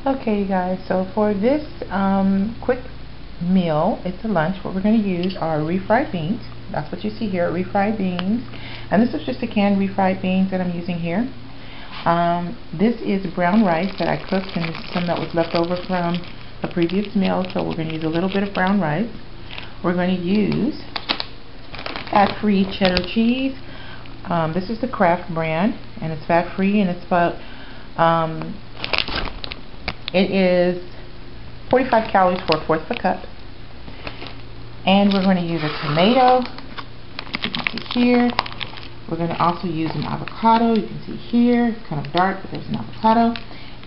Okay, you guys, so for this quick meal, it's a lunch, what we're going to use are refried beans. That's what you see here, refried beans. And this is just a canned refried beans that I'm using here. This is brown rice that I cooked, and this is some that was left over from a previous meal, so we're going to use a little bit of brown rice. We're going to use fat-free cheddar cheese. This is the Kraft brand, and it's fat-free, and it's about it is 45 calories for a fourth of a cup. And we're going to use a tomato. You can see here. We're going to also use an avocado. You can see here. It's kind of dark, but there's an avocado.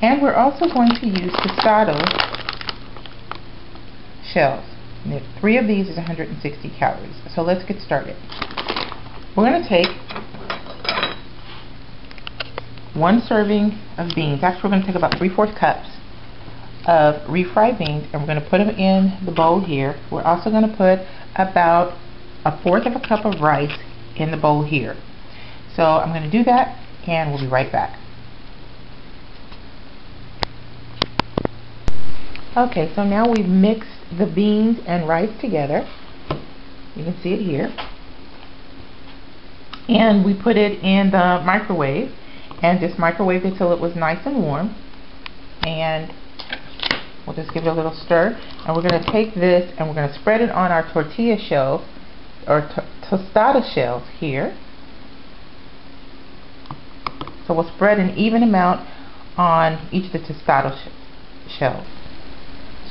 And we're also going to use Tostadas shells. And 3 of these is 160 calories. So let's get started. We're going to take 1 serving of beans. Actually, we're going to take about 3/4 cups of refried beans, and we're going to put them in the bowl here. We're also going to put about 1/4 of a cup of rice in the bowl here. So I'm going to do that, and we'll be right back. Okay, so now we've mixed the beans and rice together. You can see it here. And we put it in the microwave, and just microwaved it till it was nice and warm. And we'll just give it a little stir, and we're going to take this and we're going to spread it on our tortilla shells, or tostada shells here. So we'll spread an even amount on each of the tostada shells.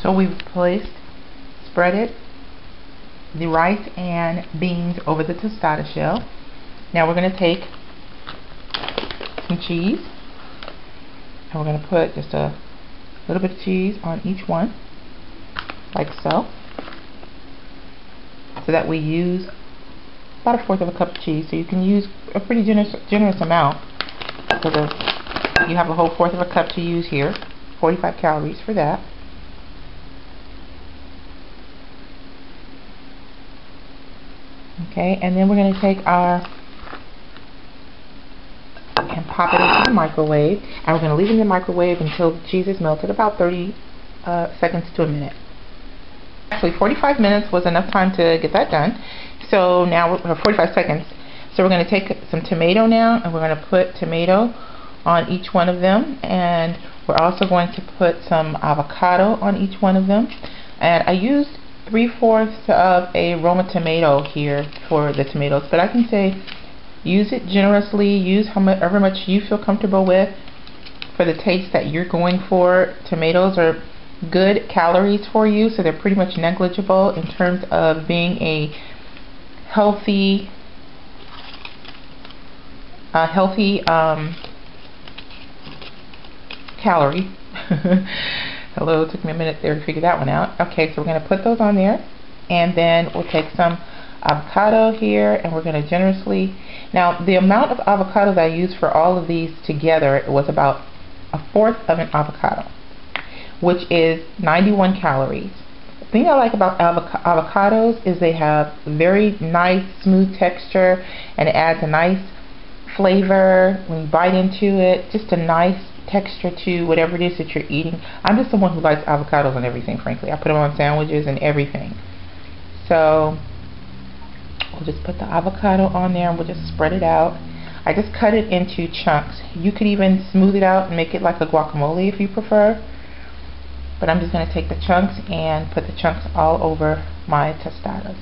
So we've spread it, the rice and beans over the tostada shell. Now we're going to take some cheese, and we're going to put just a little bit of cheese on each one, like so, so that we use about 1/4 of a cup of cheese. So you can use a pretty generous amount, because you have a whole 1/4 of a cup to use here. 45 calories for that. Okay, and then we're going to take and pop it into the microwave, and we're going to leave it in the microwave until the cheese is melted, about 30 seconds to a minute. Actually, 45 minutes was enough time to get that done. So now, 45 seconds. So we're going to take some tomato now, and we're going to put tomato on each one of them, and we're also going to put some avocado on each one of them. And I used 3/4 of a Roma tomato here for the tomatoes, but I can say use it generously, use however much you feel comfortable with for the taste that you're going for. Tomatoes are good calories for you, so they're pretty much negligible in terms of being a healthy calorie. Hello, it took me a minute there to figure that one out. Okay, so we're going to put those on there, and then we'll take some avocado here, and we're going to generously. Now, the amount of avocado that I used for all of these together was about 1/4 of an avocado, which is 91 calories. The thing I like about avocados is they have very nice, smooth texture, and it adds a nice flavor when you bite into it. Just a nice texture to whatever it is that you're eating. I'm just someone who likes avocados on everything, frankly. I put them on sandwiches and everything. So we'll just put the avocado on there, and we'll just spread it out. I just cut it into chunks. You could even smooth it out and make it like a guacamole if you prefer. But I'm just going to take the chunks and put the chunks all over my tostadas.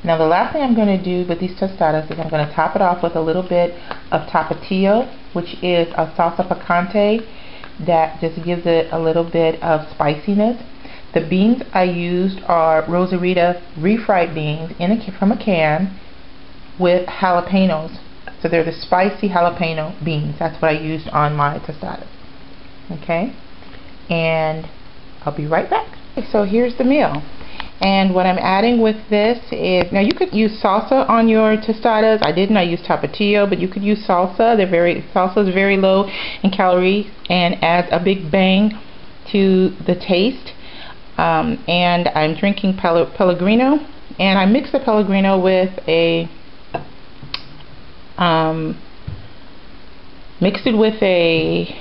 Now the last thing I'm going to do with these tostadas is I'm going to top it off with a little bit of tapatio, which is a salsa picante that just gives it a little bit of spiciness. The beans I used are Rosarita refried beans from a can with jalapenos. So they're the spicy jalapeno beans. That's what I used on my tostadas. Okay, and I'll be right back. So here's the meal. And what I'm adding with this is, now you could use salsa on your tostadas. I didn't. I used tapatio, but you could use salsa. Salsa is very low in calories and adds a big bang to the taste. And I'm drinking Pellegrino, and I mix the Pellegrino with a mixed it with a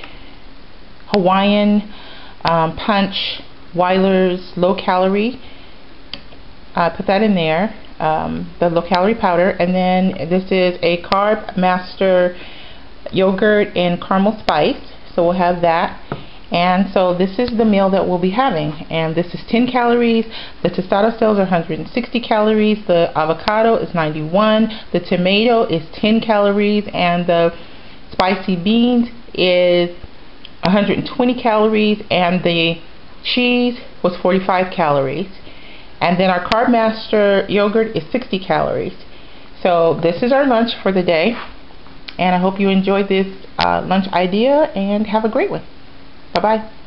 Hawaiian Punch Weiler's low calorie. Put that in there, the low calorie powder. And then this is a Carb Master yogurt and caramel spice, so we'll have that. And so this is the meal that we'll be having, and this is 10 calories. The tostada cells are 160 calories, the avocado is 91, the tomato is 10 calories, and the spicy beans is 120 calories, and the cheese was 45 calories. And then our Carb Master yogurt is 60 calories. So this is our lunch for the day, and I hope you enjoyed this lunch idea, and have a great one. Bye-bye.